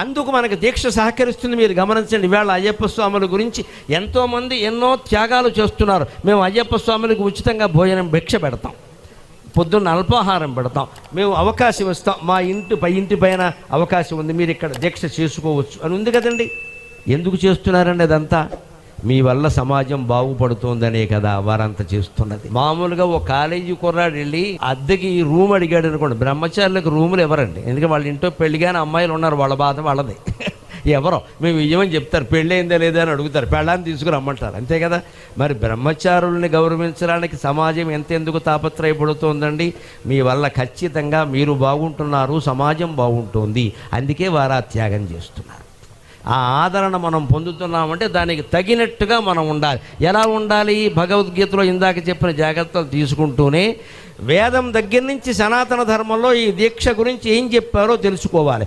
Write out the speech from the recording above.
అందుకు మనకు దీక్ష సహకరిస్తుంది. మీరు గమనించండి, ఇవాళ అయ్యప్ప స్వాముల గురించి ఎంతోమంది ఎన్నో త్యాగాలు చేస్తున్నారు. మేము అయ్యప్ప స్వాములకు ఉచితంగా భోజనం భిక్ష పెడతాం, పొద్దున్న అల్పాహారం పెడతాం, మేము అవకాశం ఇస్తాం, మా ఇంటి పైన అవకాశం ఉంది, మీరు ఇక్కడ దీక్ష చేసుకోవచ్చు అని ఉంది కదండి. ఎందుకు చేస్తున్నారండి అదంతా? మీ వల్ల సమాజం బాగుపడుతుందనే కదా వారంతా చేస్తున్నది. మామూలుగా ఓ కాలేజీ కుర్రాడు వెళ్ళి అద్దెకి రూమ్ అడిగాడు అనుకోండి, బ్రహ్మచారులకు రూములు ఎవరండి? ఎందుకంటే వాళ్ళ ఇంట్లో పెళ్ళిగానే అమ్మాయిలు ఉన్నారు, వాళ్ళ బాధ వాళ్ళది. ఎవరో మేము ఇవ్వమని చెప్తారు, పెళ్ళి అయిందా లేదా అని అడుగుతారు, పెళ్ళాన్ని తీసుకురమ్మంటారు, అంతే కదా. మరి బ్రహ్మచారుల్ని గౌరవించడానికి సమాజం ఎంతెందుకు తాపత్రయపడుతోందండి? మీ వల్ల ఖచ్చితంగా మీరు బాగుంటున్నారు, సమాజం బాగుంటుంది, అందుకే వారు త్యాగం చేస్తున్నారు. ఆ ఆదరణ మనం పొందుతున్నామంటే దానికి తగినట్టుగా మనం ఉండాలి. ఎలా ఉండాలి? భగవద్గీతలో ఇందాక చెప్పిన జాగ్రత్తలు తీసుకుంటూనే వేదం దగ్గర నుంచి సనాతన ధర్మంలో ఈ దీక్ష గురించి ఏం చెప్పారో తెలుసుకోవాలి.